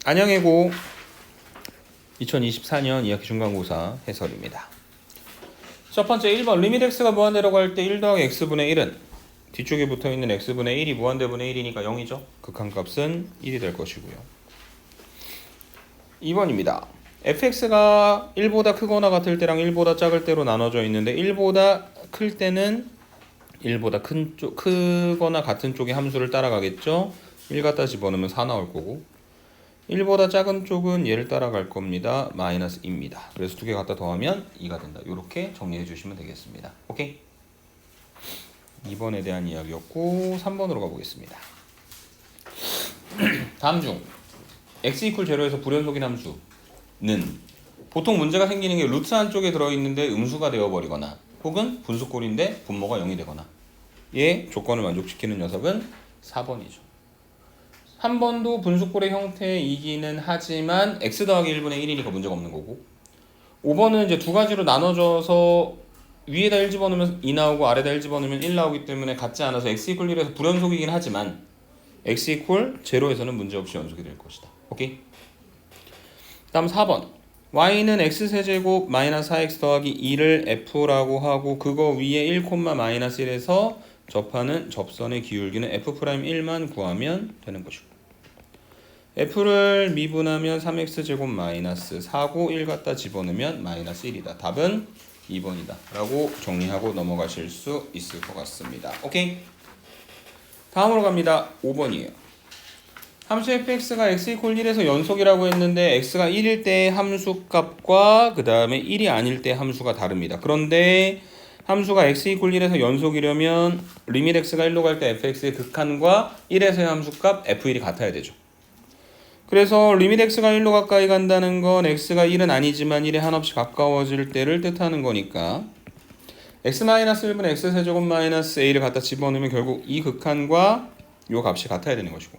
안녕해고 2024년 2학기 중간고사 해설입니다. 첫 번째 1번 리밋 x가 무한대라고 할 때 1 더하기 x분의 1은 뒤쪽에 붙어있는 x분의 1이 무한대분의 1이니까 0이죠. 극한값은 1이 될 것이고요. 2번입니다. fx가 1보다 크거나 같을 때랑 1보다 작을 때로 나눠져 있는데 1보다 클 때는 1보다 크거나 같은 쪽의 함수를 따라가겠죠. 1 갖다 집어넣으면 4 나올 거고 1보다 작은 쪽은 얘를 따라갈 겁니다. 마이너스 2입니다. 그래서 두 개 갖다 더하면 2가 된다. 이렇게 정리해 주시면 되겠습니다. 오케이? 2번에 대한 이야기였고 3번으로 가보겠습니다. 다음 중 x 이퀄 제로에서 불연속인 함수는 보통 문제가 생기는 게 루트 안쪽에 들어있는데 음수가 되어버리거나 혹은 분수꼴인데 분모가 0이 되거나 얘 조건을 만족시키는 녀석은 4번이죠. 한 번도 분수꼴의 형태이기는 하지만 x 더하기 1분의 1이니까 문제가 없는 거고 5번은 이제 두 가지로 나눠져서 위에다 1 집어넣으면 2 나오고 아래다 1 집어넣으면 1 나오기 때문에 같지 않아서 x 이퀄 1에서 불연속이긴 하지만 x 이퀄 제로에서는 문제없이 연속이 될 것이다. 오케이? 다음 4번 y는 x세제곱 마이너스 4x 더하기 2를 f라고 하고 그거 위에 1, 마이너스 1에서 접하는 접선의 기울기는 f'1만 구하면 되는 것이고 f를 미분하면 3x제곱 마이너스 4고 1 갖다 집어넣으면 마이너스 1이다. 답은 2번이다 라고 정리하고 넘어가실 수 있을 것 같습니다. 오케이? 다음으로 갑니다. 5번이에요. 함수 fx가 x 이퀄 1에서 연속이라고 했는데 x가 1일 때 함수값과 그 다음에 1이 아닐 때 함수가 다릅니다. 그런데 함수가 x 이퀄 1에서 연속이려면 리밋 x가 1로 갈 때 fx의 극한과 1에서의 함수값 f1이 같아야 되죠. 그래서 리밋 x가 1로 가까이 간다는 건 x가 1은 아니지만 1에 한없이 가까워질 때를 뜻하는 거니까 x-1분의 x세제곱 마이너스 a를 갖다 집어넣으면 결국 이 극한과 이 값이 같아야 되는 것이고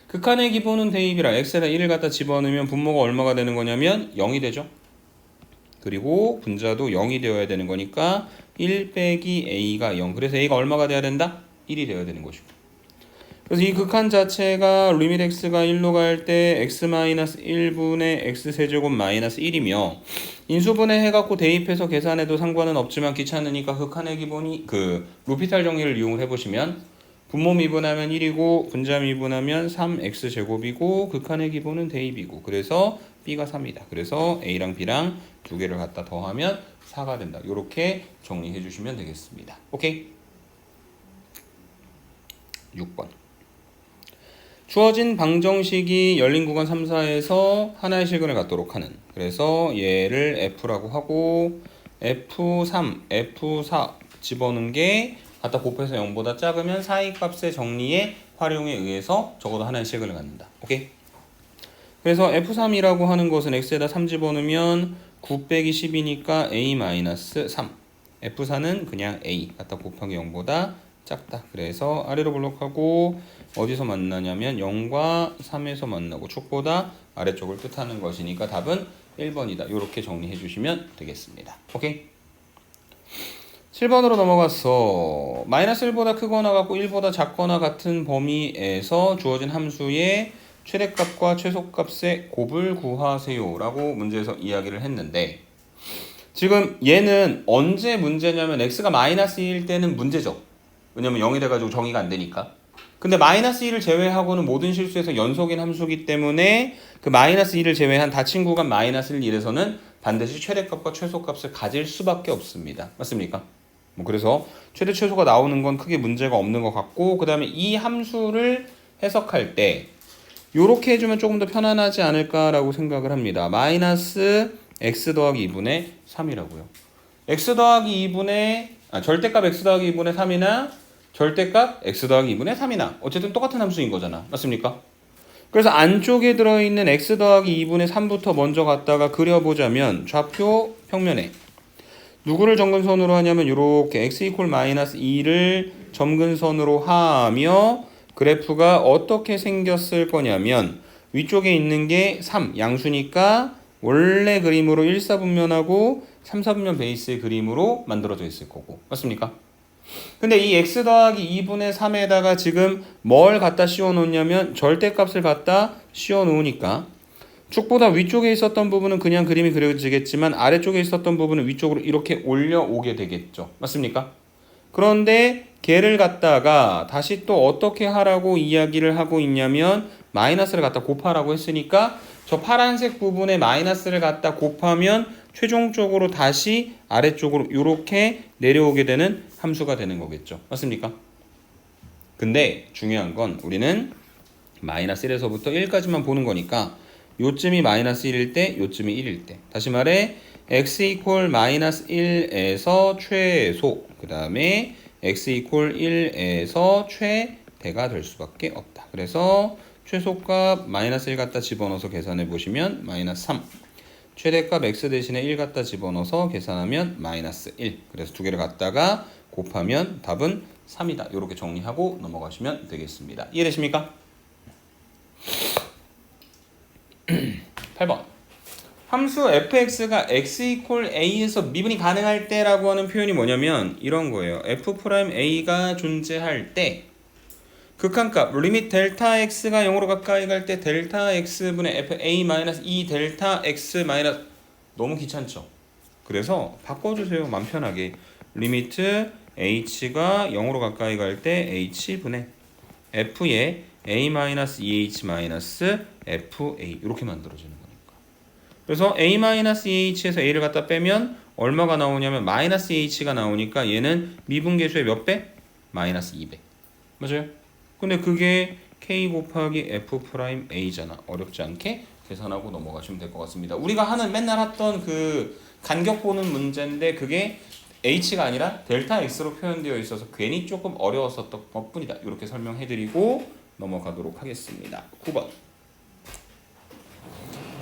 극한의 기본은 대입이라 x에다 1을 갖다 집어넣으면 분모가 얼마가 되는 거냐면 0이 되죠. 그리고 분자도 0이 되어야 되는 거니까 1 빼기 a가 0. 그래서 a가 얼마가 돼야 된다? 1이 되어야 되는 것이고 그래서 이 극한 자체가 리밋 x가 1로 갈 때 x-1분의 x세제곱 마이너스 1이며 인수분해 해갖고 대입해서 계산해도 상관은 없지만 귀찮으니까 극한의 기본이 루피탈 정리를 이용을 해보시면 분모 미분하면 1이고 분자 미분하면 3x제곱이고 극한의 기본은 대입이고 그래서 b가 3이다. 그래서 a랑 b랑 두 개를 갖다 더하면 4가 된다. 이렇게 정리해 주시면 되겠습니다. 오케이? 6번 주어진 방정식이 열린 구간 3, 4에서 하나의 실근을 갖도록 하는 그래서 얘를 F라고 하고 F3, F4 집어넣은 게 갖다 곱해서 0보다 작으면 사이 값의 정리의 활용에 의해서 적어도 하나의 실근을 갖는다. 오케이? 그래서 F3이라고 하는 것은 X에다 3 집어넣으면 9 빼기 10이니까 A-3 F4는 그냥 A 갖다 곱하기 0보다 작다. 그래서 아래로 블록하고 어디서 만나냐면 0과 3에서 만나고 축보다 아래쪽을 뜻하는 것이니까 답은 1번이다. 이렇게 정리해 주시면 되겠습니다. 오케이? 7번으로 넘어갔어. 마이너스 1보다 크거나 같고 1보다 작거나 같은 범위에서 주어진 함수의 최대값과 최소값의 곱을 구하세요 라고 문제에서 이야기를 했는데 지금 얘는 언제 문제냐면 x가 마이너스 2일 때는 문제죠. 왜냐면 0이 돼가지고 정의가 안 되니까. 근데 마이너스 2를 제외하고는 모든 실수에서 연속인 함수기 때문에 그 마이너스 2를 제외한 닫힌 구간 마이너스 1에서는 반드시 최대값과 최소값을 가질 수밖에 없습니다. 맞습니까? 그래서 최대 최소가 나오는 건 크게 문제가 없는 것 같고 그 다음에 이 함수를 해석할 때 요렇게 해주면 조금 더 편안하지 않을까라고 생각을 합니다. 마이너스 x 더하기 2분의 3이라고요. x 더하기 2분의 절대값 x 더하기 2분의 3이나 절대값 x 더하기 2분의 3이나 어쨌든 똑같은 함수인 거잖아. 맞습니까? 그래서 안쪽에 들어있는 x 더하기 2분의 3부터 먼저 갖다가 그려보자면 좌표 평면에 누구를 점근선으로 하냐면 이렇게 x 이퀄 마이너스 2를 점근선으로 하며 그래프가 어떻게 생겼을 거냐면 위쪽에 있는 게 3 양수니까 원래 그림으로 1, 4분면하고 3, 4분면 베이스의 그림으로 만들어져 있을 거고 맞습니까? 근데 이 x 더하기 2분의 3에다가 지금 뭘 갖다 씌워 놓냐면 절대값을 갖다 씌워 놓으니까 축보다 위쪽에 있었던 부분은 그냥 그림이 그려지겠지만 아래쪽에 있었던 부분은 위쪽으로 이렇게 올려오게 되겠죠. 맞습니까? 그런데 걔를 갖다가 다시 또 어떻게 하라고 이야기를 하고 있냐면 마이너스를 갖다 곱하라고 했으니까 저 파란색 부분에 마이너스를 갖다 곱하면 최종적으로 다시 아래쪽으로 이렇게 내려오게 되는 함수가 되는 거겠죠. 맞습니까? 근데 중요한 건 우리는 마이너스 1에서부터 1까지만 보는 거니까 요쯤이 마이너스 1일 때 요쯤이 1일 때 다시 말해 x 이퀄 마이너스 1에서 최소 그 다음에 x 이퀄 1에서 최대가 될 수밖에 없다. 그래서 최소값 마이너스 1 갖다 집어넣어서 계산해 보시면 마이너스 3 최대값 x 대신에 1 갖다 집어넣어서 계산하면 마이너스 1 그래서 두 개를 갖다가 곱하면 답은 3이다. 이렇게 정리하고 넘어가시면 되겠습니다. 이해되십니까? 8번 함수 fx가 x 이퀄 a에서 미분이 가능할 때라고 하는 표현이 뭐냐면 이런 거예요. f'a가 존재할 때 극한값 리밋 델타 x가 0으로 가까이 갈 때 델타 x분의 fa 마이너스 2 델타 x 마이너스 너무 귀찮죠? 그래서 바꿔주세요. 맘 편하게 리미트 h가 0으로 가까이 갈 때 h분의 f의 a 마이너스 2h 마이너스 fa 이렇게 만들어지는 거니까. 그래서 a 마이너스 2h에서 a를 갖다 빼면 얼마가 나오냐면 마이너스 2h가 나오니까 얘는 미분계수의 몇 배? 마이너스 2배. 맞아요? 근데 그게 k 곱하기 f'a잖아. 어렵지 않게 계산하고 넘어가시면 될 것 같습니다. 우리가 하는 맨날 했던 그 간격 보는 문제인데 그게 h가 아니라 델타 x로 표현되어 있어서 괜히 조금 어려웠었던 것뿐이다. 이렇게 설명해드리고 넘어가도록 하겠습니다. 9번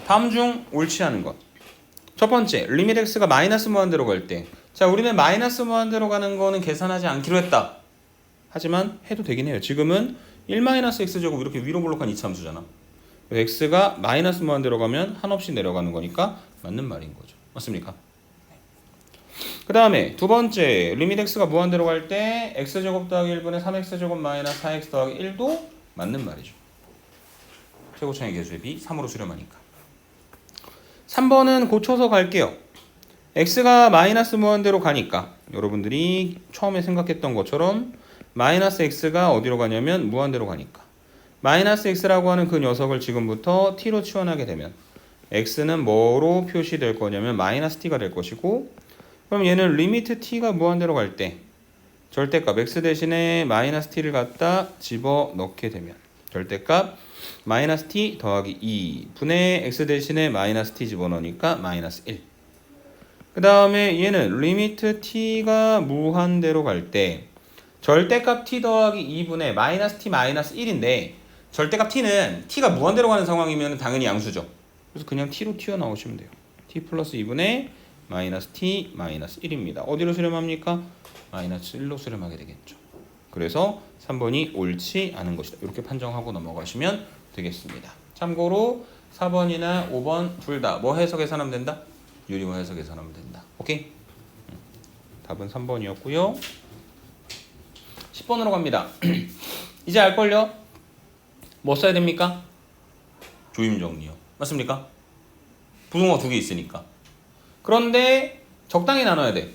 다음 중 옳지 않은 것. 첫 번째, 리밋 x가 마이너스 무한대로 갈 때. 자, 우리는 마이너스 무한대로 가는 거는 계산하지 않기로 했다. 하지만 해도 되긴 해요. 지금은 1-x제곱 이렇게 위로 볼록한 이차함수잖아. x가 마이너스 무한대로 가면 한없이 내려가는 거니까 맞는 말인 거죠. 맞습니까? 그 다음에 두 번째, 리밋 x가 무한대로 갈 때 x제곱 더하기 1분의 3x제곱 마이너스 4x 더하기 1도 맞는 말이죠. 최고차의 계수의 비 3으로 수렴하니까. 3번은 고쳐서 갈게요. x가 마이너스 무한대로 가니까 여러분들이 처음에 생각했던 것처럼 마이너스 x가 어디로 가냐면 무한대로 가니까 마이너스 x라고 하는 그 녀석을 지금부터 t로 치환하게 되면 x는 뭐로 표시될 거냐면 마이너스 t가 될 것이고 그럼 얘는 리미트 t가 무한대로 갈 때 절대값 x 대신에 마이너스 t를 갖다 집어넣게 되면 절대값 마이너스 t 더하기 2 분의 x 대신에 마이너스 t 집어넣으니까 마이너스 1. 그 다음에 얘는 리미트 t가 무한대로 갈 때 절대값 t 더하기 2분의 마이너스 t 마이너스 1인데 절대값 t는 t가 무한대로 가는 상황이면 당연히 양수죠. 그래서 그냥 t로 튀어나오시면 돼요. t 플러스 2분의 마이너스 t 마이너스 1입니다. 어디로 수렴합니까? 마이너스 1로 수렴하게 되겠죠. 그래서 3번이 옳지 않은 것이다. 이렇게 판정하고 넘어가시면 되겠습니다. 참고로 4번이나 5번 둘 다 뭐 해서 계산하면 된다? 유리화 해서 계산하면 된다. 오케이? 답은 3번이었고요. 10번으로 갑니다. 이제 알걸요? 뭐 써야 됩니까? 조임정리요. 맞습니까? 부등호 두 개 있으니까. 그런데 적당히 나눠야 돼.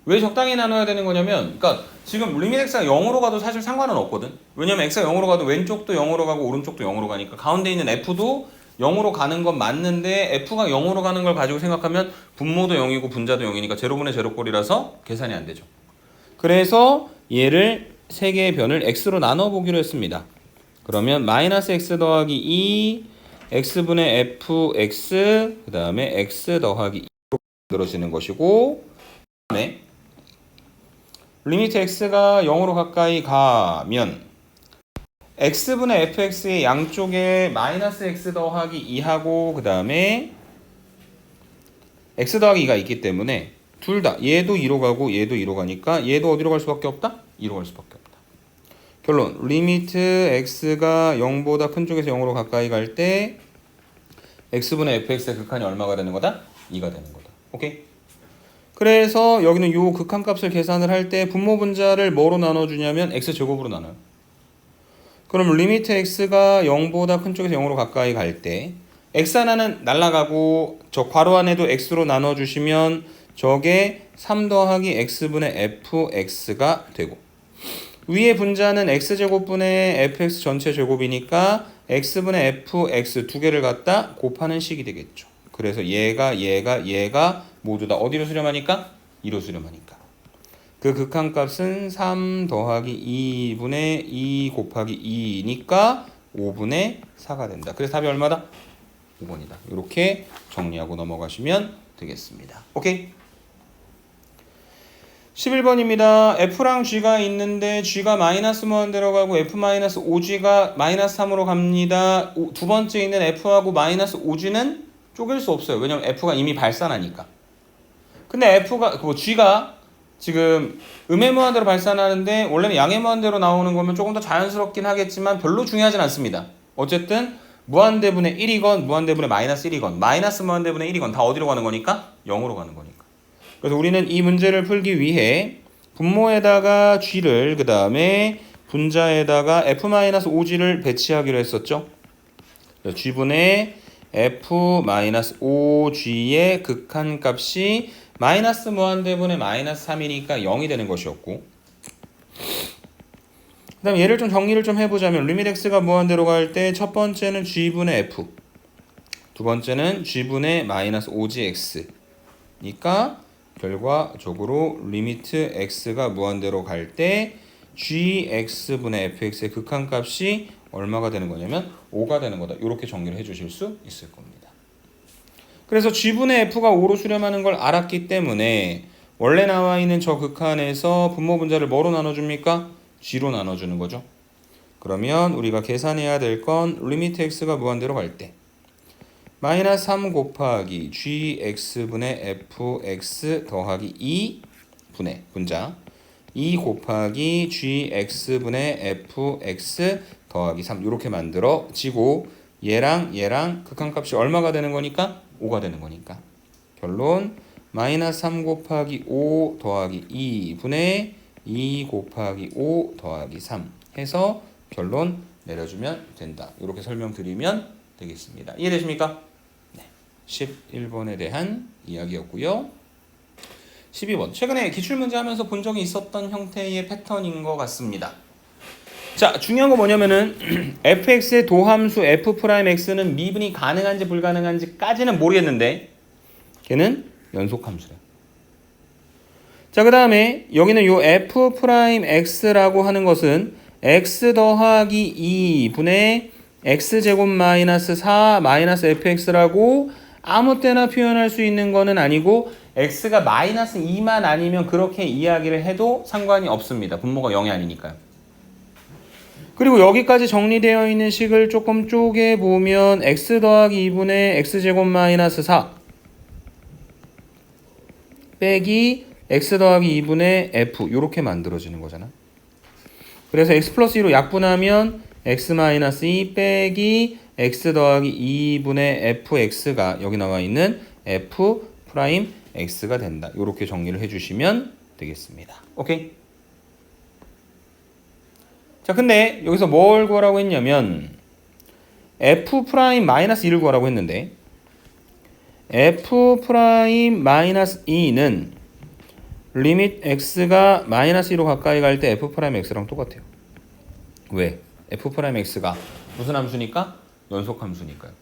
왜 적당히 나눠야 되는 거냐면 그러니까 지금 리밋 x가 0으로 가도 사실 상관은 없거든. 왜냐면 x가 0으로 가도 왼쪽도 0으로 가고 오른쪽도 0으로 가니까 가운데 있는 f도 0으로 가는 건 맞는데 f가 0으로 가는 걸 가지고 생각하면 분모도 0이고 분자도 0이니까 제로분의 제로꼴이라서 계산이 안 되죠. 그래서 얘를 세 개의 변을 x로 나눠보기로 했습니다. 그러면 마이너스 x 더하기 2 x분의 fx 그 다음에 x 더하기 2로 만들어지는 것이고 그 다음에 리미트 x가 0으로 가까이 가면 x분의 fx의 양쪽에 마이너스 x 더하기 2하고 그 다음에 x 더하기 2가 있기 때문에 둘 다 얘도 2로 가고 얘도 2로 가니까 얘도 어디로 갈 수밖에 없다? 2로 갈 수밖에 없다. 결론 리미트 x가 0보다 큰 쪽에서 0으로 가까이 갈 때 x분의 fx의 극한이 얼마가 되는 거다? 2가 되는 거다. 오케이? 그래서 여기는 요 극한값을 계산을 할 때 분모 분자를 뭐로 나눠주냐면 x제곱으로 나눠요. 그럼 리미트 x가 0보다 큰 쪽에서 0으로 가까이 갈 때 x 하나는 날라가고 저 괄호 안에도 x로 나눠주시면 저게 3 더하기 x분의 fx가 되고 위에 분자는 x제곱분의 fx 전체 제곱이니까 x분의 fx 두 개를 갖다 곱하는 식이 되겠죠. 그래서 얘가 모두 다 어디로 수렴하니까? 2로 수렴하니까. 그 극한값은 3 더하기 2분의 2 곱하기 2니까 5분의 4가 된다. 그래서 답이 얼마다? 5번이다. 이렇게 정리하고 넘어가시면 되겠습니다. 오케이? 11번입니다. F랑 G가 있는데 G가 마이너스 무한대로 가고 F-5G가 마이너스 3으로 갑니다. 두 번째 있는 F하고 마이너스 5G는 쪼갤 수 없어요. 왜냐면 F가 이미 발산하니까. 근데 G가 지금 음의 무한대로 발산하는데 원래는 양의 무한대로 나오는 거면 조금 더 자연스럽긴 하겠지만 별로 중요하진 않습니다. 어쨌든 무한대분의 1이건 무한대분의 마이너스 1이건 마이너스 무한대분의 1이건 다 어디로 가는 거니까? 0으로 가는 거니까. 그래서 우리는 이 문제를 풀기 위해 분모에다가 G를 그 다음에 분자에다가 F-5G를 배치하기로 했었죠. G분의 F-5G의 극한값이 마이너스 무한대분의 마이너스 3이니까 0이 되는 것이었고 그 다음 얘를 좀 정리를 좀 해보자면 리밋 x가 무한대로 갈 때 첫 번째는 G분의 F 두 번째는 G분의 마이너스 5gx 니까 결과적으로 리미트 x가 무한대로 갈 때 gx분의 fx의 극한값이 얼마가 되는 거냐면 5가 되는 거다. 이렇게 정리를 해주실 수 있을 겁니다. 그래서 g분의 f가 5로 수렴하는 걸 알았기 때문에 원래 나와 있는 저 극한에서 분모 분자를 뭐로 나눠줍니까? g로 나눠주는 거죠. 그러면 우리가 계산해야 될 건 리미트 x가 무한대로 갈 때 마이너스 3 곱하기 gx분의 fx 더하기 2분의 분자 2 곱하기 gx분의 fx 더하기 3 이렇게 만들어지고 얘랑 극한값이 얼마가 되는 거니까? 5가 되는 거니까 결론 마이너스 3 곱하기 5 더하기 2분의 2 곱하기 5 더하기 3 해서 결론 내려주면 된다. 이렇게 설명드리면 되겠습니다. 이해되십니까? 네. 11번에 대한 이야기였고요. 12번. 최근에 기출문제 하면서 본 적이 있었던 형태의 패턴인 것 같습니다. 자, 중요한 거 뭐냐면은 fx의 도함수 f'x는 미분이 가능한지 불가능한지까지는 모르겠는데 걔는 연속함수래요. 자, 그 다음에 여기는 요 f'x라고 하는 것은 x 더하기 2분의 x제곱 마이너스 4 마이너스 fx라고 아무 때나 표현할 수 있는 거는 아니고 x가 마이너스 2만 아니면 그렇게 이야기를 해도 상관이 없습니다. 분모가 0이 아니니까요. 그리고 여기까지 정리되어 있는 식을 조금 쪼개보면 x 더하기 2분의 x제곱 마이너스 4 빼기 x 더하기 2분의 f 이렇게 만들어지는 거잖아. 그래서 x 플러스 2로 약분하면 x 마이너스 2 빼기 x 더하기 2분의 fx가 여기 나와 있는 f 프라임 x가 된다. 이렇게 정리를 해주시면 되겠습니다. 오케이? 자, 근데 여기서 뭘 구하라고 했냐면 f 프라임 마이너스 2를 구하라고 했는데 f 프라임 마이너스 2는 리밋 x가 마이너스 2로 가까이 갈 때 f 프라임 x랑 똑같아요. 왜? f 프라임 x가 무슨 함수니까? 연속 함수니까요.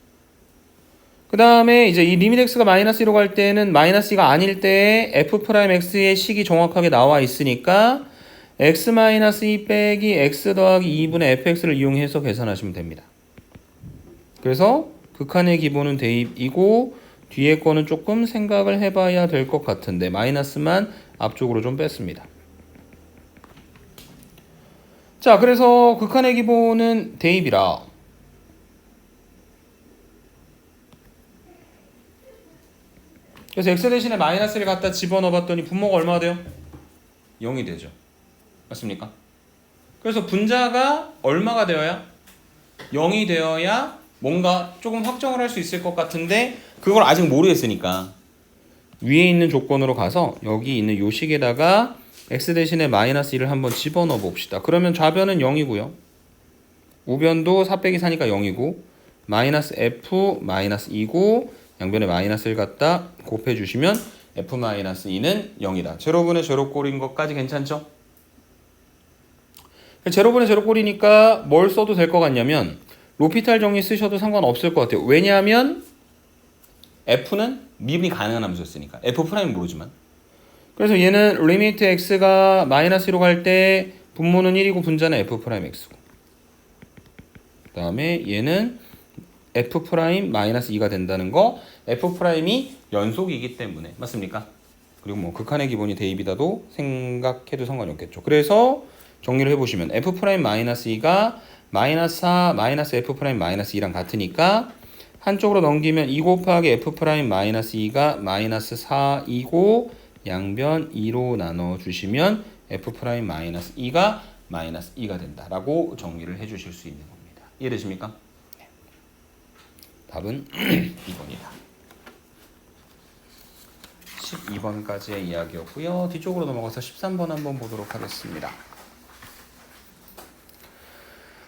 그 다음에 이제 이 리밋 x가 마이너스 2로 갈 때는 마이너스 2가 아닐 때 f 프라임 x의 식이 정확하게 나와 있으니까 x 마이너스 2 빼기 x 더하기 2분의 fx를 이용해서 계산하시면 됩니다. 그래서 극한의 기본은 대입이고 뒤에 거는 조금 생각을 해봐야 될 것 같은데 마이너스만 앞쪽으로 좀 뺐습니다. 자, 그래서 극한의 기본은 대입이라 그래서 x 대신에 마이너스를 갖다 집어넣어 봤더니 분모가 얼마가 돼요? 0이 되죠. 맞습니까? 그래서 분자가 얼마가 되어야? 0이 되어야 뭔가 조금 확정을 할 수 있을 것 같은데 그걸 아직 모르겠으니까 위에 있는 조건으로 가서 여기 있는 요 식에다가 x 대신에 마이너스 1을 한번 집어넣어 봅시다. 그러면 좌변은 0이고요. 우변도 4 빼기 4니까 0이고 마이너스 f 마이너스 2고 양변에 마이너스 1 갖다 곱해주시면 f 마이너스 2는 0이다. 제로분의 제로꼴인 것까지 괜찮죠? 제로분의 제로꼴이니까 뭘 써도 될 것 같냐면 로피탈 정리 쓰셔도 상관없을 것 같아요. 왜냐하면 f는 미분이 가능한 함수였으니까. f'은 모르지만. 그래서 얘는 리미트 x가 마이너스 1로 갈 때 분모는 1이고 분자는 f'x고 그 다음에 얘는 f' 마이너스 2가 된다는 거. f'이 연속이기 때문에 맞습니까? 그리고 뭐 극한의 기본이 대입이다도 생각해도 상관이 없겠죠. 그래서 정리를 해보시면 f' 마이너스 2가 마이너스 4 마이너스 f' 마이너스 2랑 같으니까 한쪽으로 넘기면 2 곱하기 f' 마이너스 2가 마이너스 4이고 양변 2로 나눠주시면 f' 마이너스 2가 마이너스 2가 된다라고 정리를 해주실 수 있는 겁니다. 이해되십니까? 네. 답은 2번이다. 12번까지의 이야기였고요. 뒤쪽으로 넘어가서 13번 한번 보도록 하겠습니다.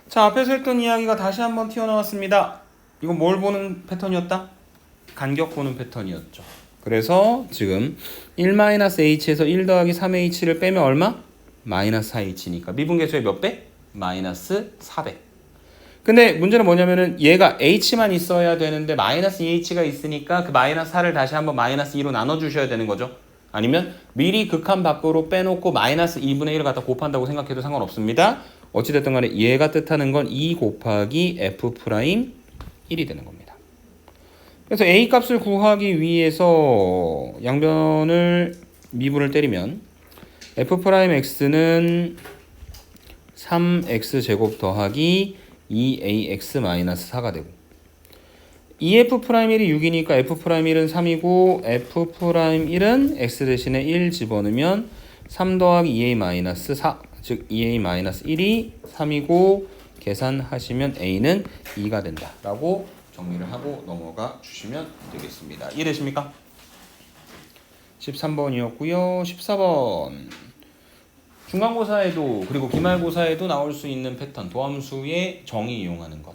자, 앞에서 했던 이야기가 다시 한번 튀어나왔습니다. 이건 뭘 보는 패턴이었다? 간격 보는 패턴이었죠. 그래서 지금 1-h에서 1 더하기 3h를 빼면 얼마? 마이너스 4h니까 미분계수의 몇 배? 마이너스 4배. 근데 문제는 뭐냐면은 얘가 h만 있어야 되는데 마이너스 2h가 있으니까 그 마이너스 4를 다시 한번 마이너스 2로 나눠주셔야 되는 거죠. 아니면 미리 극한 밖으로 빼놓고 마이너스 2분의 1을 갖다 곱한다고 생각해도 상관없습니다. 어찌됐든 간에 얘가 뜻하는 건 2 곱하기 f'1이 되는 겁니다. 그래서 a 값을 구하기 위해서 양변을 미분을 때리면 f'x는 3x제곱 더하기 2ax-4가 되고 2f'1이 6이니까 f'1은 3이고 f'1은 x 대신에 1 집어넣으면 3 더하기 2a-4 즉 2a-1이 3이고 계산하시면 a는 2가 된다 라고 정리를 하고 넘어가 주시면 되겠습니다. 이해되십니까? 13번이었고요. 14번 중간고사에도 그리고 기말고사에도 나올 수 있는 패턴 도함수의 정의 이용하는 것.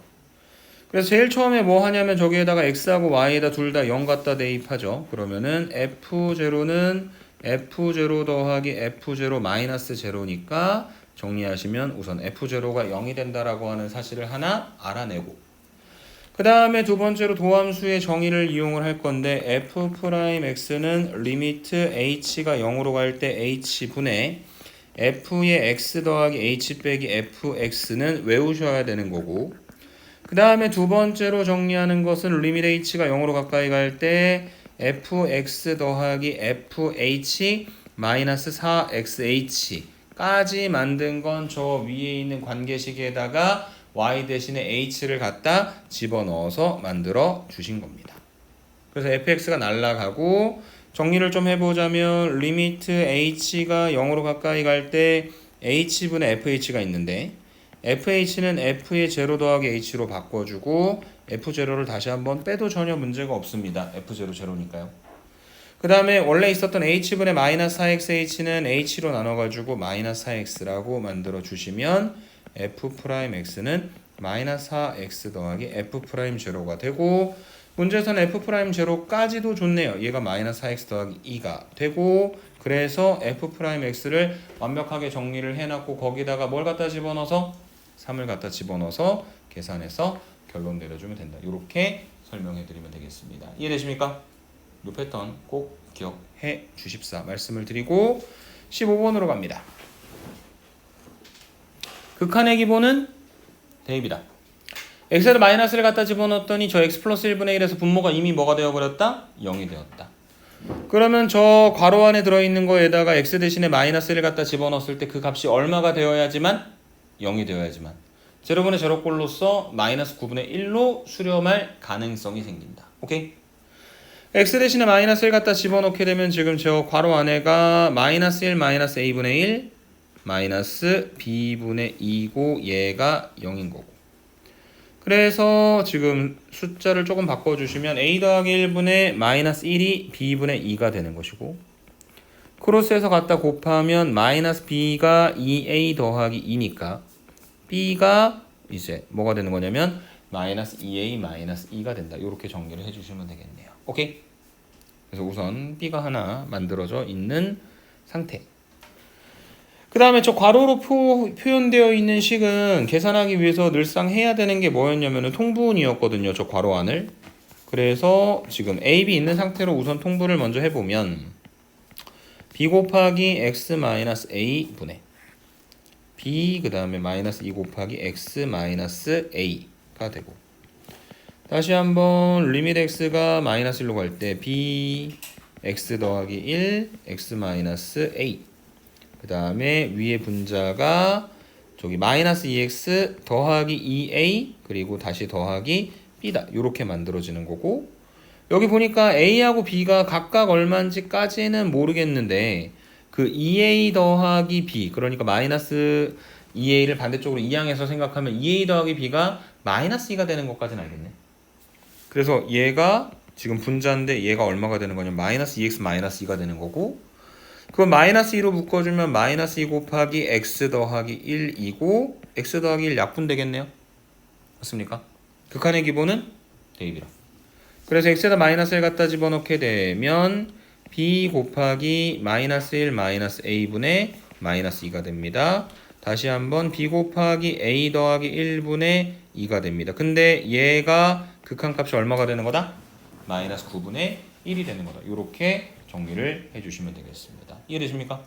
그래서 제일 처음에 뭐 하냐면 저기에다가 x하고 y에다 둘 다 0 갖다 대입하죠. 그러면은 f0는 f0 더하기 f0 마이너스 0니까 정리하시면 우선 f0가 0이 된다라고 하는 사실을 하나 알아내고 그 다음에 두 번째로 도함수의 정의를 이용을 할 건데 f'x는 리미트 h가 0으로 갈 때 h분의 f의 x 더하기 h 빼기 fx는 외우셔야 되는 거고 그 다음에 두 번째로 정리하는 것은 리미트 h가 0으로 가까이 갈 때 fx 더하기 fh 마이너스 4xh까지 만든 건 저 위에 있는 관계식에다가 y 대신에 h를 갖다 집어넣어서 만들어 주신 겁니다. 그래서 fx가 날라가고 정리를 좀 해보자면 리미트 h가 0으로 가까이 갈 때 h분의 fh가 있는데 fh는 f의 제로 더하기 h로 바꿔주고 f0를 다시 한번 빼도 전혀 문제가 없습니다. f0 제로니까요. 그 다음에 원래 있었던 h분의 마이너스 4xh는 h로 나눠가지고 마이너스 4x라고 만들어 주시면 f'x는 마이너스 4x 더하기 f'0가 되고 문제에서는 f'0까지도 좋네요. 얘가 마이너스 4x 더하기 2가 되고 그래서 f'x를 완벽하게 정리를 해놨고 거기다가 뭘 갖다 집어넣어서 3을 갖다 집어넣어서 계산해서 결론 내려주면 된다. 이렇게 설명해 드리면 되겠습니다. 이해되십니까? 이 패턴 꼭 기억해 주십사 말씀을 드리고 15번으로 갑니다. 극한의 기본은 대입이다. x에다 마이너스를 갖다 집어넣었더니 저 x 플러스 1분의 1에서 분모가 이미 뭐가 되어버렸다? 0이 되었다. 그러면 저 괄호 안에 들어있는 거에다가 x 대신에 마이너스를 갖다 집어넣었을 때 그 값이 얼마가 되어야지만 0이 되어야지만 제로분의 제로꼴로서 마이너스 9분의 1로 수렴할 가능성이 생긴다. 오케이? x 대신에 마이너스 1 갖다 집어넣게 되면 지금 저 괄호 안에가 마이너스 1 마이너스 a분의 1 마이너스 b분의 2고 얘가 0인 거고 그래서 지금 숫자를 조금 바꿔주시면 a 더하기 1분의 마이너스 1이 b분의 2가 되는 것이고 크로스해서 갖다 곱하면 마이너스 b가 2a 더하기 2니까 b가 이제 뭐가 되는 거냐면 마이너스 2a 마이너스 2가 된다. 이렇게 정리를 해주시면 되겠네요. 오케이? 그래서 우선 b가 하나 만들어져 있는 상태. 그 다음에 저 괄호로 표현되어 있는 식은 계산하기 위해서 늘상 해야 되는 게 뭐였냐면 통분이었거든요. 저 괄호 안을. 그래서 지금 a, b 있는 상태로 우선 통분을 먼저 해보면 b 곱하기 x 마이너스 a 분의 b 그 다음에 마이너스 2 곱하기 x 마이너스 a가 되고 다시 한번 리밋 x가 마이너스 1로 갈 때 b x 더하기 1 x 마이너스 a 그 다음에 위에 분자가 저기 마이너스 2x 더하기 2a 그리고 다시 더하기 b다. 이렇게 만들어지는 거고 여기 보니까 a하고 b가 각각 얼마인지까지는 모르겠는데 그 2a 더하기 b 그러니까 마이너스 2a를 반대쪽으로 이항해서 생각하면 2a 더하기 b가 마이너스 2가 되는 것까지는 알겠네. 그래서 얘가 지금 분자인데 얘가 얼마가 되는 거냐면 마이너스 2x 마이너스 2가 되는 거고 그걸 마이너스 2로 묶어주면 마이너스 2 곱하기 x 더하기 1이고 x 더하기 1 약분 되겠네요. 맞습니까? 극한의 기본은 대입이라. 그래서 x에다 마이너스 1 갖다 집어넣게 되면 b 곱하기 마이너스 1 마이너스 a분의 마이너스 2가 됩니다. 다시 한번 b 곱하기 a 더하기 1분의 2가 됩니다. 근데 얘가 극한값이 얼마가 되는 거다? 마이너스 9분의 1이 되는 거다. 이렇게 정리를 해주시면 되겠습니다. 이해되십니까?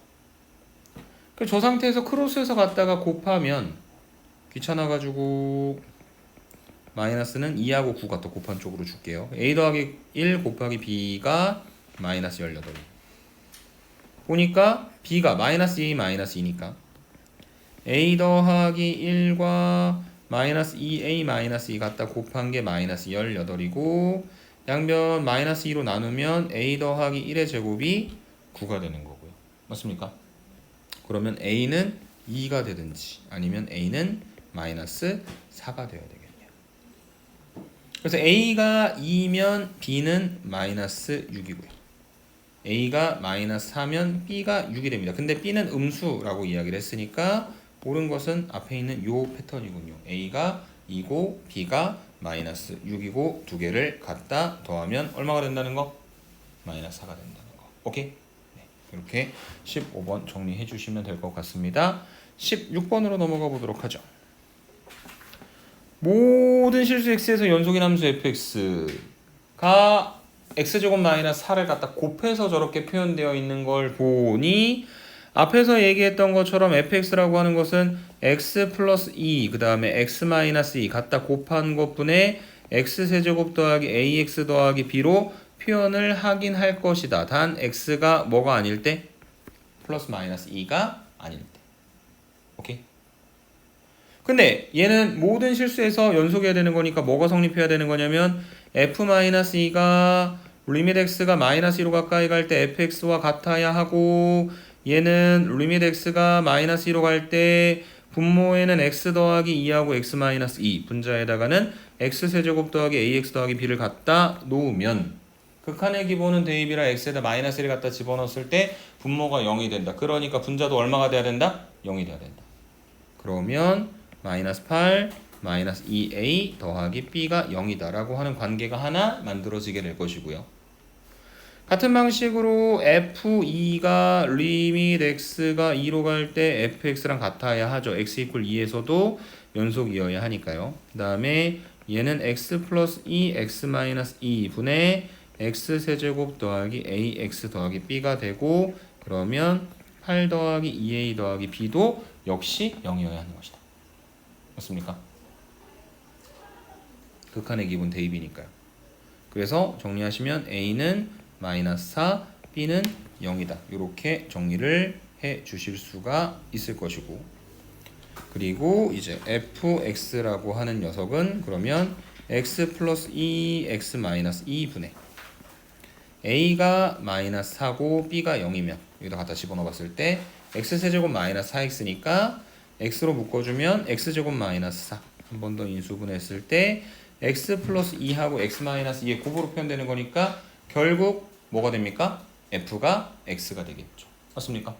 저 상태에서 크로스해서 갖다가 곱하면 귀찮아가지고 마이너스는 2하고 9 갖다 곱한 쪽으로 줄게요. a 더하기 1 곱하기 b가 마이너스 18 보니까 b가 마이너스 2 마이너스 2니까 a 더하기 1과 마이너스 2a 마이너스 2 갖다 곱한 게 마이너스 18이고 양변 마이너스 2로 나누면 a 더하기 1의 제곱이 9가 되는 거고요. 맞습니까? 그러면 a는 2가 되든지 아니면 a는 마이너스 4가 되어야 되겠네요. 그래서 a가 2면 b는 마이너스 6이고요. a가 마이너스 4면 b가 6이 됩니다. 근데 b는 음수라고 이야기를 했으니까 옳은 것은 앞에 있는 요 패턴이군요. a가 2고 b가 마이너스 6이고 두 개를 갖다 더하면 얼마가 된다는 거? 마이너스 4가 된다는 거. 오케이? 네, 이렇게 15번 정리해 주시면 될 것 같습니다. 16번으로 넘어가 보도록 하죠. 모든 실수 x에서 연속인 함수 fx가 x제곱 마이너스 4를 갖다 곱해서 저렇게 표현되어 있는 걸 보니 앞에서 얘기했던 것처럼 fx라고 하는 것은 x 플러스 2 그 다음에 x 마이너스 2 갖다 곱한 것분의 x세제곱 더하기 ax 더하기 b로 표현을 하긴 할 것이다. 단 x가 뭐가 아닐 때? 플러스 마이너스 2가 아닐 때. 오케이? 근데 얘는 모든 실수에서 연속해야 되는 거니까 뭐가 성립해야 되는 거냐면 f-2가 리밋 x가 마이너스 2로 가까이 갈 때 fx와 같아야 하고 얘는 리밋 x가 마이너스 2로 갈 때 분모에는 x 더하기 2하고 x 마이너스 2 분자에다가는 x 세제곱 더하기 ax 더하기 b를 갖다 놓으면 극한의 기본은 대입이라 x에다 마이너스 1을 갖다 집어넣었을 때 분모가 0이 된다. 그러니까 분자도 얼마가 돼야 된다? 0이 돼야 된다. 그러면 마이너스 8 마이너스 2a 더하기 b가 0이다 라고 하는 관계가 하나 만들어지게 될 것이고요. 같은 방식으로 f2가 리밋 x가 2로 갈 때 fx랑 같아야 하죠. x 이퀄 2에서도 연속이어야 하니까요. 그 다음에 얘는 x 플러스 2 x 마이너스 2 분의 x 세제곱 더하기 ax 더하기 b가 되고 그러면 8 더하기 2a 더하기 b도 역시 0이어야 하는 것이다. 맞습니까? 극한의 기본 대입이니까요. 그래서 정리하시면 a는 마이너스 4, b는 0이다. 이렇게 정리를 해 주실 수가 있을 것이고 그리고 이제 fx라고 하는 녀석은 그러면 x 플러스 2, x 마이너스 2분의 a가 마이너스 4고 b가 0이면 여기다 갖다 집어넣어 봤을 때 x세제곱 마이너스 4x니까 x로 묶어주면 x제곱 마이너스 4 한 번 더 인수분해했을 때 x 플러스 2하고 x 마이너스 2의 곱으로 표현되는 거니까 결국 뭐가 됩니까? f가 x가 되겠죠. 맞습니까?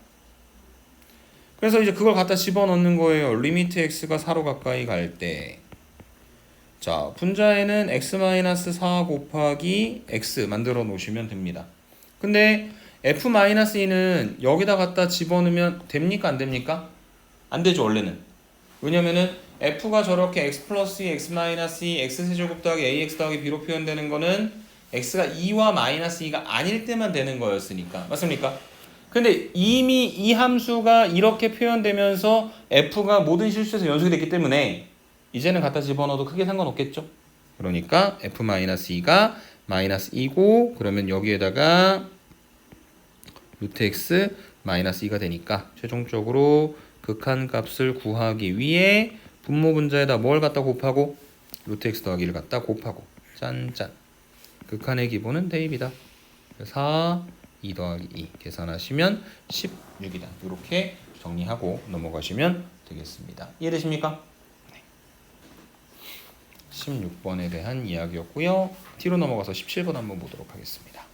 그래서 이제 그걸 갖다 집어넣는 거예요. 리미트 x가 4로 가까이 갈 때. 자, 분자에는 x-4 곱하기 x 만들어 놓으시면 됩니다. 근데 f-2는 여기다 갖다 집어넣으면 됩니까? 안 됩니까? 안 되죠, 원래는. 왜냐면은 f가 저렇게 x 플러스 2, x 마이너스 2, x세제곱 더하기 ax 더하기 b로 표현되는 거는 x가 2와 마이너스 2가 아닐 때만 되는 거였으니까. 맞습니까? 근데 이미 이 함수가 이렇게 표현되면서 f가 모든 실수에서 연속이 됐기 때문에 이제는 갖다 집어넣어도 크게 상관없겠죠? 그러니까 f-2가 마이너스 2고 그러면 여기에다가 루트 x 마이너스 2가 되니까 최종적으로 극한값을 구하기 위해 분모 분자에다 뭘 갖다 곱하고 루트 x 더하기 1을 갖다 곱하고 짠짠 극한의 기본은 대입이다. 4, 2 더하기 2 계산하시면 16이다. 이렇게 정리하고 넘어가시면 되겠습니다. 이해되십니까? 16번에 대한 이야기였고요. 뒤로 넘어가서 17번 한번 보도록 하겠습니다.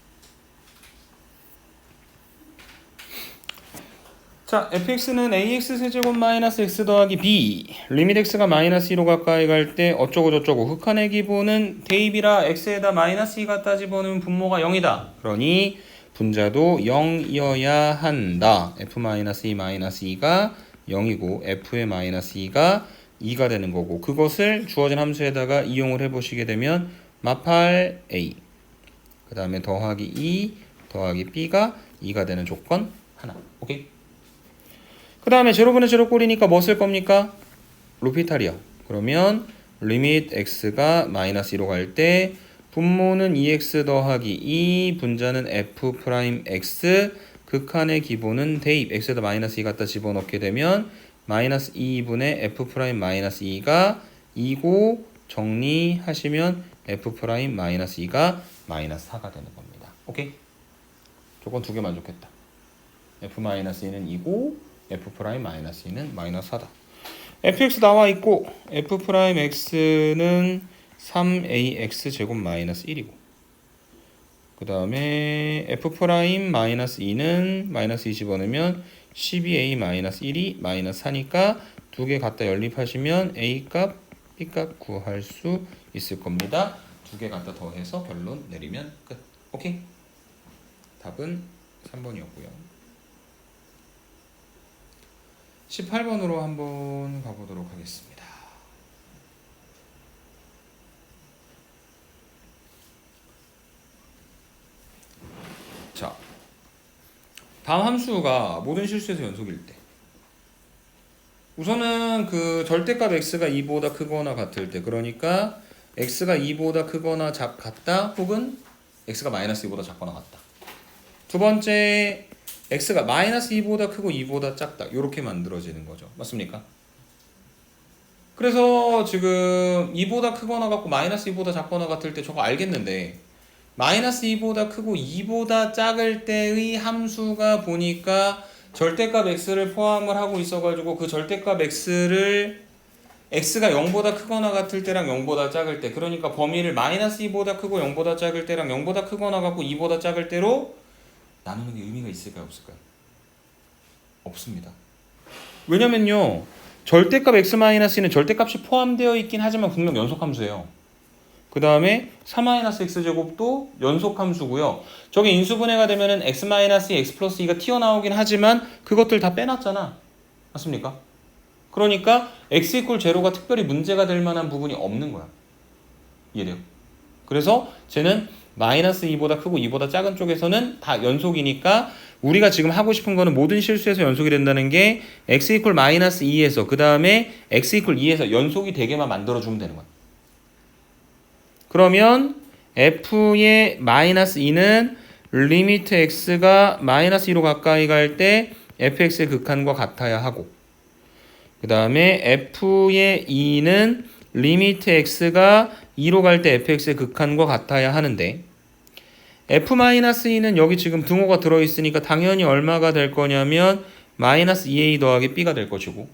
자, fx는 ax 세제곱 마이너스 x 더하기 b 리밋 x가 마이너스 2로 가까이 갈 때 어쩌고 저쩌고 극한의 기본은 대입이라 x에다 마이너스 2 갖다 집어넣으면 분모가 0이다. 그러니 분자도 0이어야 한다. f-2-2가 0이고 f의 마이너스 2가 2가 되는 거고 그것을 주어진 함수에다가 이용을 해보시게 되면 마팔 a 그 다음에 더하기 2 더하기 b가 2가 되는 조건 하나. 오케이? 그 다음에 제로분의 제로꼴이니까 뭐 쓸 겁니까? 로피탈이요. 그러면 리밋 x가 마이너스 2로 갈 때 분모는 2x 더하기 2 분자는 f 프라임 x 극한의 기본은 대입 x에다 마이너스 2 갖다 집어넣게 되면 마이너스 2분의 f 프라임 마이너스 2가 2고 정리하시면 f 프라임 마이너스 2가 마이너스 4가 되는 겁니다. 오케이? 조건 두 개 만족했다. f 마이너스 2는 2고 f 프라임 마이너스 2는 마이너스 4다. fx 나와 있고 f 프라임 x는 3ax 제곱 마이너스 1이고 그 다음에 f 프라임 마이너스 2는 마이너스 2 집어넣으면 12a 마이너스 1이 마이너스 4니까 두 개 갖다 연립하시면 a 값, b 값 구할 수 있을 겁니다. 두 개 갖다 더해서 결론 내리면 끝. 오케이? 답은 3번이었고요. 18번으로 한번 가보도록 하겠습니다. 자, 다음 함수가 모든 실수에서 연속일 때 우선은 그 절대값 x가 2보다 크거나 같을 때 그러니까 x가 2보다 크거나 같다 혹은 x가 마이너스 2보다 작거나 같다. 두 번째 x가 마이너스 2보다 크고 2보다 작다. 이렇게 만들어지는 거죠. 맞습니까? 그래서 지금 2보다 크거나 같고 마이너스 2보다 작거나 같을 때 저거 알겠는데 마이너스 2보다 크고 2보다 작을 때의 함수가 보니까 절대값 x를 포함을 하고 있어가지고 그 절대값 x를 x가 0보다 크거나 같을 때랑 0보다 작을 때 그러니까 범위를 마이너스 2보다 크고 0보다 작을 때랑 0보다 크거나 같고 2보다 작을 때로 나누는 게 의미가 있을까요? 없을까요? 없습니다. 왜냐면요 절대값 x-는 절대값이 포함되어 있긴 하지만 분명 연속함수예요. 그 다음에 4-x제곱도 연속함수고요. 저게 인수분해가 되면은 x-2, x 플러스 2가 튀어나오긴 하지만 그것들 다 빼놨잖아. 맞습니까? 그러니까 x 이퀄 제로가 특별히 문제가 될 만한 부분이 없는 거야. 이해돼요? 그래서 쟤는 마이너스 2보다 크고 2보다 작은 쪽에서는 다 연속이니까 우리가 지금 하고 싶은 거는 모든 실수에서 연속이 된다는 게 x 이퀄 마이너스 2에서 그 다음에 x 이퀄 2에서 연속이 되게만 만들어주면 되는 거야. 그러면 f의 마이너스 2는 리미트 x가 마이너스 2로 가까이 갈 때 fx의 극한과 같아야 하고 그 다음에 f의 2는 리미트 x가 2로 갈 때 fx의 극한과 같아야 하는데 f-2는 여기 지금 등호가 들어있으니까 당연히 얼마가 될 거냐면 마이너스 2a 더하기 b가 될 것이고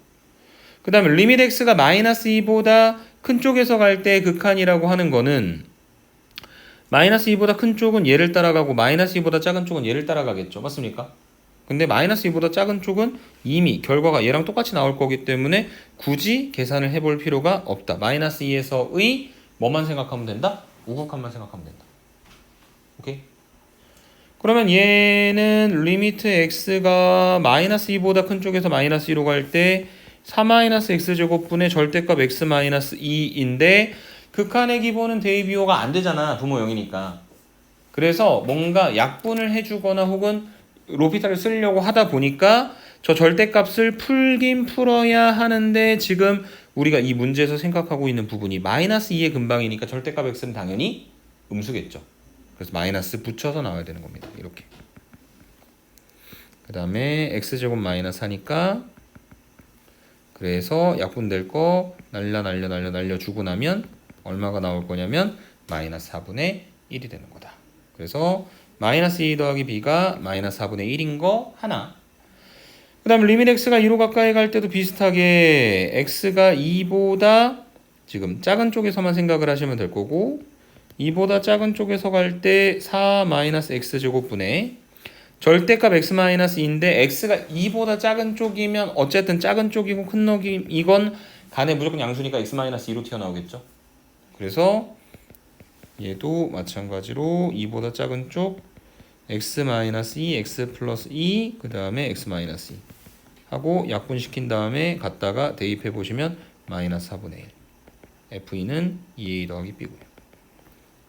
그 다음에 리밋 x가 마이너스 2보다 큰 쪽에서 갈 때 극한이라고 하는 거는 마이너스 2보다 큰 쪽은 얘를 따라가고 마이너스 2보다 작은 쪽은 얘를 따라가겠죠. 맞습니까? 근데 마이너스 2보다 작은 쪽은 이미 결과가 얘랑 똑같이 나올 거기 때문에 굳이 계산을 해볼 필요가 없다. 마이너스 2에서의 뭐만 생각하면 된다? 우극한만 생각하면 된다. 오케이? 그러면 얘는 리미트 x가 마이너스 2보다 큰 쪽에서 마이너스 2로 갈 때 4-x제곱분의 절대값 x-2인데 극한의 기본은 대입이호가 안 되잖아. 부모 0이니까. 그래서 뭔가 약분을 해주거나 혹은 로피탈을 쓰려고 하다 보니까 저 절대값을 풀긴 풀어야 하는데 지금 우리가 이 문제에서 생각하고 있는 부분이 마이너스 2의 근방이니까 절대값 x는 당연히 음수겠죠. 그래서 마이너스 붙여서 나와야 되는 겁니다. 이렇게. 그 다음에 x제곱 마이너스 하니까 그래서 약분될 거 날려 주고 나면 얼마가 나올 거냐면 마이너스 4분의 1이 되는 거다. 그래서 마이너스 2 더하기 b가 마이너스 4분의 1인 거 하나. 그 다음 리밋 x가 2로 가까이 갈 때도 비슷하게 x가 2보다 지금 작은 쪽에서만 생각을 하시면 될 거고 2보다 작은 쪽에서 갈 때 4-x제곱분의 절대값 x-2인데 x가 2보다 작은 쪽이면 어쨌든 작은 쪽이고 큰 놈이 이건 간에 무조건 양수니까 x-2로 튀어나오겠죠. 그래서 얘도 마찬가지로 2보다 작은 쪽 x-2, x 플러스 2, 그 다음에 x-2 하고 약분시킨 다음에 갖다가 대입해 보시면 마이너스 4분의 1 F2는 2a 더하기 b고요.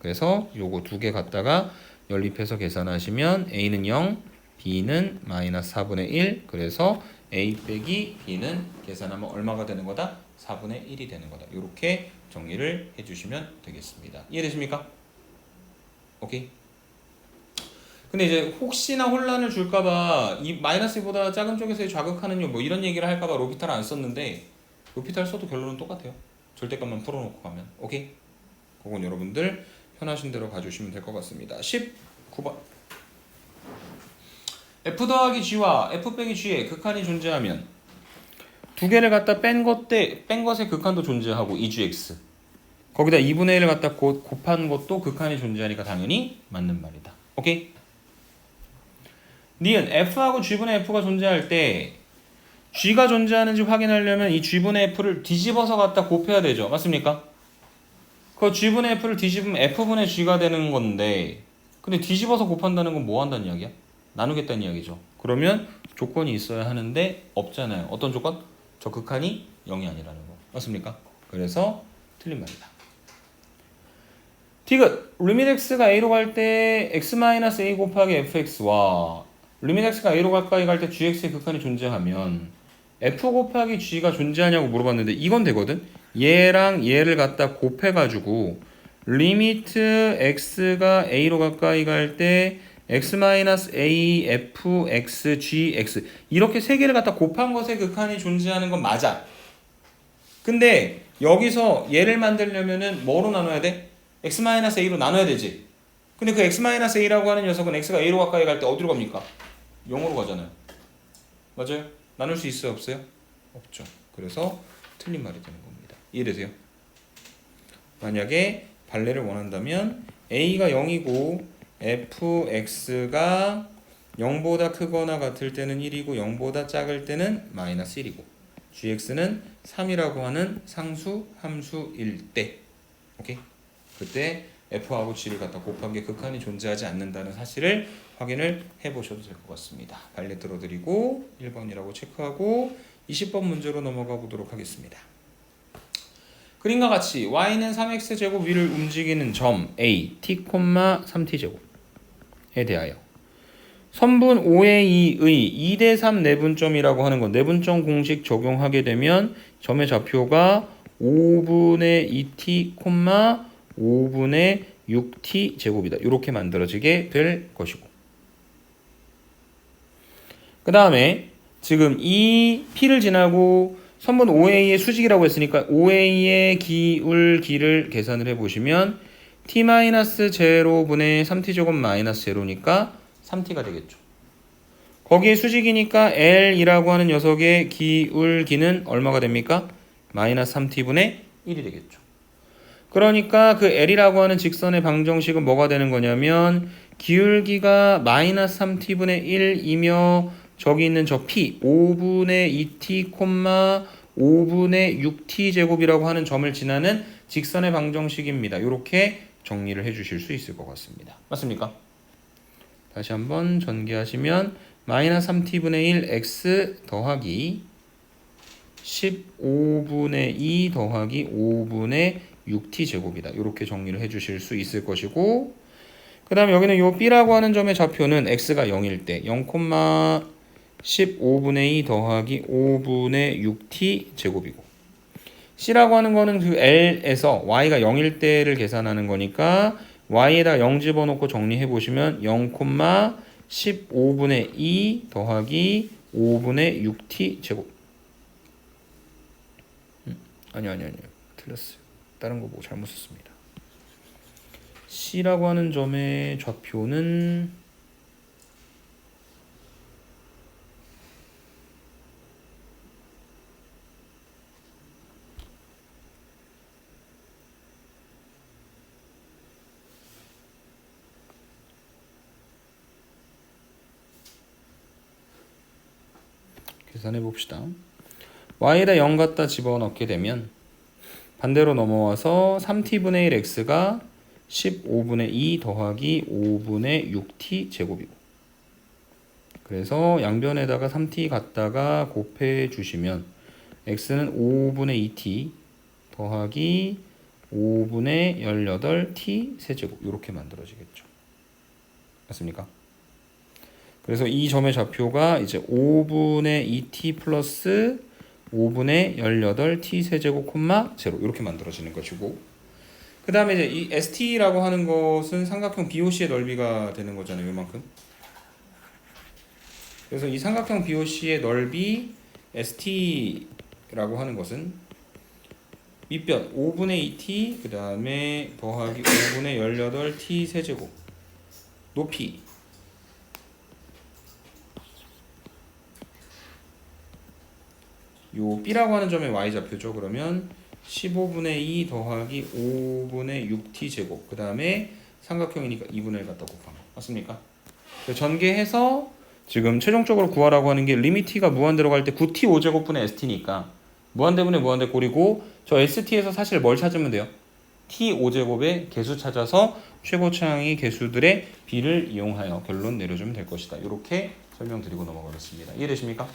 그래서 요거 두 개 갖다가 연립해서 계산하시면 a는 0, b는 마이너스 4분의 1 그래서 a 빼기 b는 계산하면 얼마가 되는 거다? 4분의 1이 되는 거다. 이렇게 정리를 해주시면 되겠습니다. 이해되십니까? 오케이. 근데 이제 혹시나 혼란을 줄까봐 이 마이너스 2보다 작은 쪽에서의 좌극하는요 뭐 이런 얘기를 할까봐 로피탈을 안 썼는데 로피탈 써도 결론은 똑같아요. 절대값만 풀어놓고 가면. 오케이. 그건 여러분들 편하신 대로 가주시면 될 것 같습니다. 19번 f 더하기 g와 f 빼기 g의 극한이 존재하면 두 개를 갖다 뺀 것의 극한도 존재하고 2gx 거기다 2분의 1을 갖다 곱한 것도 극한이 존재하니까 당연히 맞는 말이다. 오케이? 니은 f하고 g분의 f가 존재할 때 g가 존재하는지 확인하려면 이 g분의 f를 뒤집어서 갖다 곱해야 되죠. 맞습니까? 그 g분의 f를 뒤집으면 f분의 g가 되는 건데 근데 뒤집어서 곱한다는 건 뭐 한다는 이야기야? 나누겠다는 이야기죠. 그러면 조건이 있어야 하는데 없잖아요. 어떤 조건? 저 극한이 0이 아니라는 거. 맞습니까? 그래서 틀린 말이다. 디귿 리밋 x가 a로 갈 때 x-a 곱하기 fx와 리밋 x가 a로 가까이 갈 때 gx의 극한이 존재하면 f 곱하기 g가 존재하냐고 물어봤는데 이건 되거든. 얘랑 얘를 갖다 곱해가지고 리미트 x가 a로 가까이 갈 때 x-a f x g x 이렇게 세 개를 갖다 곱한 것의 극한이 존재하는 건 맞아. 근데 여기서 얘를 만들려면은 뭐로 나눠야 돼? x-a로 나눠야 되지. 근데 그 x-a라고 하는 녀석은 x가 a로 가까이 갈 때 어디로 갑니까? 0으로 가잖아요. 맞아요? 나눌 수 있어요? 없어요? 없죠. 그래서 틀린 말이 되는 겁니다. 이해되세요? 만약에 발레를 원한다면 a가 0이고 fx가 0보다 크거나 같을 때는 1이고 0보다 작을 때는 마이너스 1이고 gx는 3이라고 하는 상수 함수일 때 오케이? 그때 f하고 g를 갖다 곱한 게 극한이 존재하지 않는다는 사실을 확인을 해보셔도 될 것 같습니다. 발레 들어드리고 1번이라고 체크하고 20번 문제로 넘어가 보도록 하겠습니다. 그림과 같이 y는 3x제곱 위를 움직이는 점 a, t, 3t제곱에 대하여 선분 5의 2의 2대3 내분점이라고 하는 건 내분점 공식 적용하게 되면 점의 좌표가 5분의 2t, 5분의 6t 제곱이다. 이렇게 만들어지게 될 것이고 그 다음에 지금 이 p를 지나고 선분 5a의 수직이라고 했으니까 5a의 기울기를 계산을 해보시면 t-0분의 3t제곱 마이너스 제로니까 3t가 되겠죠. 거기에 수직이니까 L이라고 하는 녀석의 기울기는 얼마가 됩니까? 마이너스 3t분의 1이 되겠죠. 그러니까 그 L이라고 하는 직선의 방정식은 뭐가 되는 거냐면 기울기가 마이너스 3t분의 1이며 저기 있는 저 p 5분의 2t, 5분의 6t 제곱이라고 하는 점을 지나는 직선의 방정식입니다. 이렇게 정리를 해주실 수 있을 것 같습니다. 맞습니까? 다시 한번 전개하시면 마이너스 3t분의 1 x 더하기 15분의 2 더하기 5분의 6t 제곱이다. 이렇게 정리를 해주실 수 있을 것이고, 그 다음에 여기는 이 b라고 하는 점의 좌표는 x가 0일 때 0,15분의 2 더하기 5분의 6t 제곱이고, c라고 하는 거는 그 l에서 y가 0일 때를 계산하는 거니까 y에다 0 집어넣고 정리해 보시면 0,15분의 2 더하기 5분의 6t 제곱. 아니요. 틀렸어요. 다른 거 보고 잘못 썼습니다. C라고 하는 점의 좌표는 계산해 봅시다. y에다 0 갖다 집어넣게 되면 반대로 넘어와서 3t분의 1 x가 15분의 2 더하기 5분의 6t 제곱이고, 그래서 양변에다가 3t 갖다가 곱해 주시면 x는 5분의 2t 더하기 5분의 18t 세제곱 이렇게 만들어지겠죠. 맞습니까? 그래서 이 점의 좌표가 이제 5분의 2t 플러스 5분의 18t 세제곱 콤마 0 이렇게 만들어지는 것이고, 그 다음에 이제 이 st라고 하는 것은 삼각형 BOC의 넓이가 되는 거잖아요. 이만큼. 그래서 이 삼각형 BOC의 넓이 st라고 하는 것은 밑변 5분의 2t 그 다음에 더하기 5분의 18t 세제곱 높이 요 b라고 하는 점의 y좌표죠. 그러면 15분의 2 더하기 5분의 6t 제곱 그 다음에 삼각형이니까 2분의 1 갖다 곱한 거 맞습니까? 전개해서 지금 최종적으로 구하라고 하는 게 리미트가 무한대로 갈 때 9t 5제곱분의 st니까 무한대분의 무한대 꼴이고, 저 st에서 사실 뭘 찾으면 돼요? t 5제곱의 개수 찾아서 최고차항의 개수들의 b를 이용하여 결론 내려주면 될 것이다. 이렇게 설명드리고 넘어가겠습니다. 이해되십니까?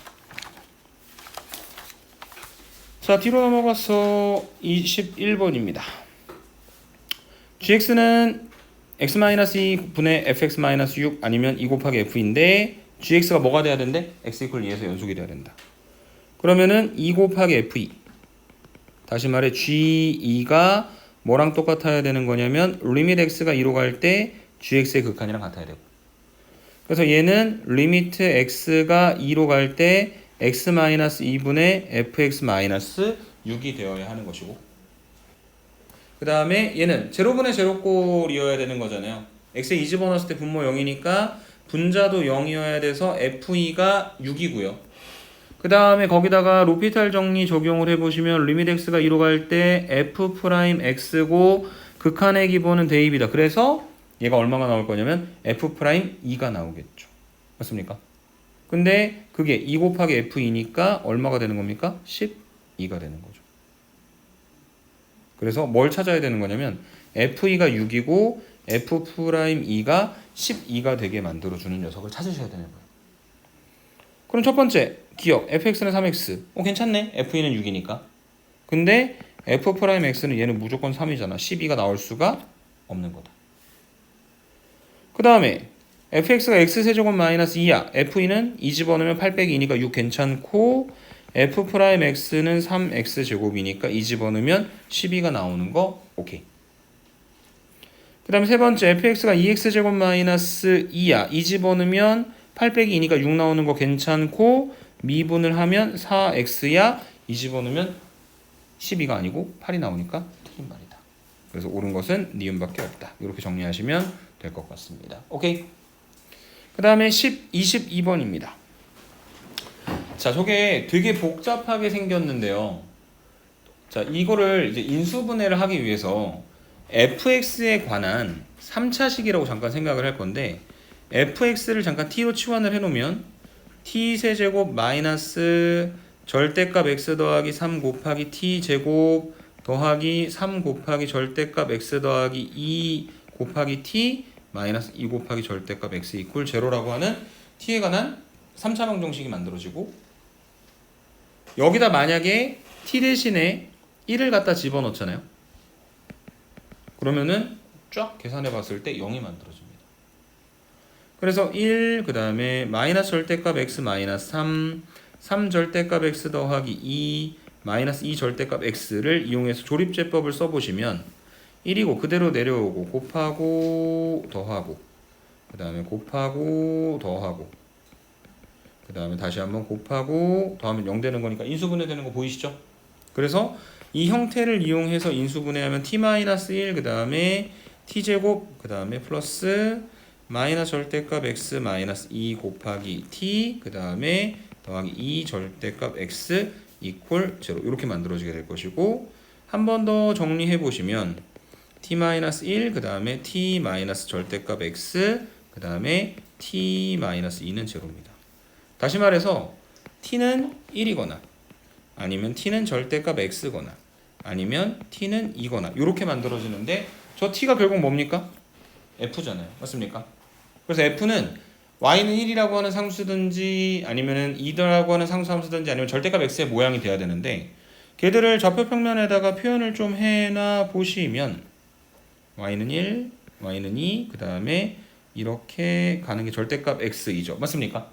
자, 뒤로 넘어가서 21번입니다. gx는 x-2분의 fx-6 아니면 2 곱하기 f인데 gx가 뭐가 돼야 된대? x 이퀄 2에서 연속이 돼야 된다. 그러면은 2 곱하기 f2 다시 말해 g2가 뭐랑 똑같아야 되는 거냐면 리미트 x가 2로 갈 때 gx의 극한이랑 같아야 되고, 그래서 얘는 리미트 x가 2로 갈 때 x-2분의 fx-6이 되어야 하는 것이고, 그 다음에 얘는 제로분의 제로꼴이어야 되는 거잖아요. x에 2 집어넣었을 때 분모 0이니까 분자도 0이어야 돼서 f2가 6이고요. 그 다음에 거기다가 로피탈 정리 적용을 해보시면 리미트 x가 2로 갈 때 f'x고 극한의 기본은 대입이다. 그래서 얘가 얼마가 나올 거냐면 f'2가 나오겠죠. 맞습니까? 근데 그게 2 곱하기 f2니까 얼마가 되는 겁니까? 12가 되는 거죠. 그래서 뭘 찾아야 되는 거냐면 f2가 6이고 f'2가 12가 되게 만들어주는 녀석을 찾으셔야 되는 거예요. 그럼 첫 번째 기억 fx는 3x 괜찮네. f2는 6이니까. 근데 f'x는 얘는 무조건 3이잖아. 12가 나올 수가 없는 거다. 그 다음에 fx가 x세제곱 마이너스 2야. f2는 2 집어넣으면 8 빼기 2니까 6 괜찮고, f'x는 3x제곱이니까 2 집어넣으면 12가 나오는 거 오케이. 그 다음에 세 번째 fx가 2x제곱 마이너스 2야. 2 집어넣으면 8 빼기 2니까 6 나오는 거 괜찮고, 미분을 하면 4x야. 2 집어넣으면 12가 아니고 8이 나오니까 틀린 말이다. 그래서 옳은 것은 니은밖에 없다. 이렇게 정리하시면 될 것 같습니다. 오케이. 그 다음에 22번입니다. 자, 저게 되게 복잡하게 생겼는데요. 자, 이거를 이제 인수분해를 하기 위해서 fx에 관한 3차식이라고 잠깐 생각을 할 건데 fx를 잠깐 t로 치환을 해놓으면 t세제곱 마이너스 절대값 x 더하기 3 곱하기 t제곱 더하기 3 곱하기 절대값 x 더하기 2 곱하기 t 마이너스 2 곱하기 절대값 x 이퀄 제로라고 하는 t에 관한 3차 방정식이 만들어지고 여기다 만약에 t 대신에 1을 갖다 집어넣잖아요. 그러면은 쫙 계산해 봤을 때 0이 만들어집니다. 그래서 1, 그 다음에 마이너스 절대값 x 마이너스 3, 3 절대값 x 더하기 2, 마이너스 2 절대값 x를 이용해서 조립제법을 써보시면 1이고 그대로 내려오고 곱하고 더하고 그 다음에 곱하고 더하고 그 다음에 다시 한번 곱하고 더하면 0 되는 거니까 인수분해 되는 거 보이시죠? 그래서 이 형태를 이용해서 인수분해하면 t-1 그 다음에 t제곱 그 다음에 플러스 마이너스 절대값 x 마이너스 2 곱하기 t 그 다음에 더하기 2 절대값 x 이퀄 제로 이렇게 만들어지게 될 것이고 한 번 더 정리해 보시면 t-1 그 다음에 t 마이너스 절대값 x 그 다음에 t 마이너스 2는 제로입니다. 다시 말해서 t는 1이거나 아니면 t는 절대값 x거나 아니면 t는 2거나 이렇게 만들어지는데 저 t가 결국 뭡니까? f잖아요. 맞습니까? 그래서 f는 y는 1이라고 하는 상수든지 아니면 2라고 하는 상수함수든지 아니면 절대값 x의 모양이 돼야 되는데 걔들을 좌표평면에다가 표현을 좀 해놔 보시면 y는 1, y는 2, 그 다음에 이렇게 가는 게 절대값 x이죠. 맞습니까?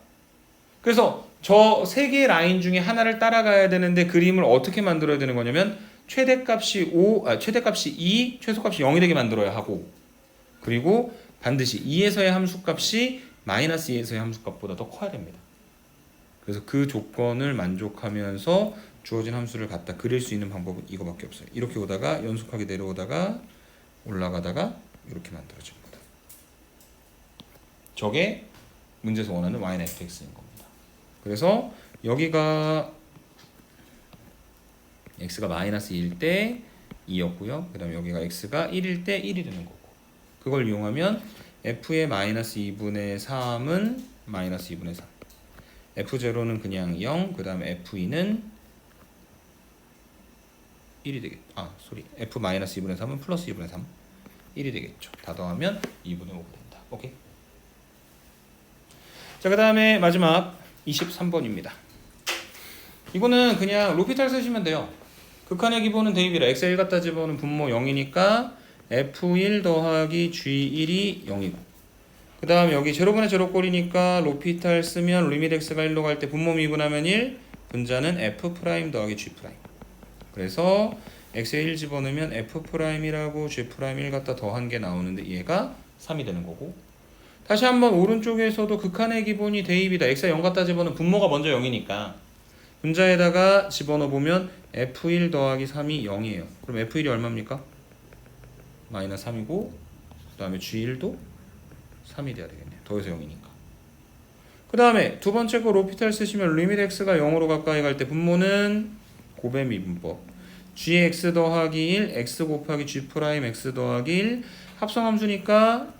그래서 저 세 개의 라인 중에 하나를 따라가야 되는데 그림을 어떻게 만들어야 되는 거냐면 최대값이 2, 최소값이 0이 되게 만들어야 하고 그리고 반드시 2에서의 함수값이 마이너스 2에서의 함수값보다 더 커야 됩니다. 그래서 그 조건을 만족하면서 주어진 함수를 갖다 그릴 수 있는 방법은 이거밖에 없어요. 이렇게 오다가 연속하게 내려오다가 올라가다가 이렇게 만들어지는 거다. 저게 문제에서 원하는 y는 fx인 겁니다. 그래서 여기가 x가 마이너스 2일 때 2였고요. 그 다음에 여기가 x가 1일 때 1이 되는 거고 그걸 이용하면 f의 마이너스 2분의 3은 마이너스 2분의 3 f0는 그냥 0, 그 다음에 f2는 1이 되겠죠. f 마이너스 2분의 3은 플러스 2분의 3 1이 되겠죠. 다 더하면 2분의 5가 된다. 오케이. 자, 그 다음에 마지막 23번입니다. 이거는 그냥 로피탈 쓰시면 돼요. 극한의 기본은 대입이라 x1 갖다 집어넣으면 분모 0이니까 f1 더하기 g1이 0이고 그 다음 여기 제로분의 제로꼴이니까 로피탈 쓰면 리밋 x가 1로 갈 때 분모 미분하면 1 분자는 f' 더하기 g' 그래서 x에 1 집어넣으면 f'이라고 g'1 갖다 더한 게 나오는데 얘가 3이 되는 거고 다시 한번 오른쪽에서도 극한의 기본이 대입이다. x에 0 갖다 집어넣으면 분모가 먼저 0이니까 분자에다가 집어넣어보면 f1 더하기 3이 0이에요. 그럼 f1이 얼마입니까? 마이너스 3이고 그 다음에 g1도 3이 돼야 되겠네요. 더해서 0이니까. 그 다음에 두 번째 거 로피탈 쓰시면 리밋 x가 0으로 가까이 갈 때 분모는 곱의 미분법 gx 더하기 1 x 곱하기 g' x 더하기 1 합성함수니까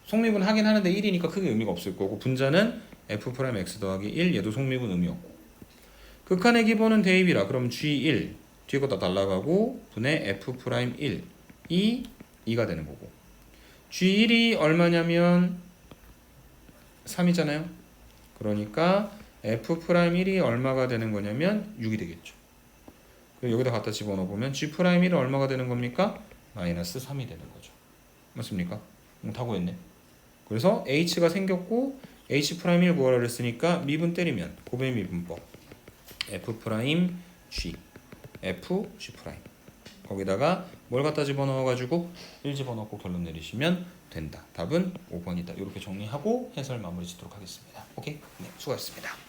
속미분 하긴 하는데 1이니까 크게 의미가 없을 거고 분자는 f' x 더하기 1 얘도 속미분 의미 없고 극한의 기본은 대입이라 그럼 g1 뒤에 거 다 날라가고 분의 f'1 이 2가 되는 거고 g1이 얼마냐면 3이잖아요. 그러니까 f'1이 얼마가 되는 거냐면 6이 되겠죠. 여기다 갖다 집어넣어보면 g'1이 얼마가 되는 겁니까? 마이너스 3이 되는 거죠. 맞습니까? 다 구했네. 그래서 h가 생겼고 h'1 구하라 그랬으니까 미분 때리면 곱의 미분법 f'g fg' 거기다가 뭘 갖다 집어넣어가지고 1 집어넣고 결론 내리시면 된다. 답은 5번이다. 이렇게 정리하고 해설 마무리 짓도록 하겠습니다. 오케이? 네, 수고하셨습니다.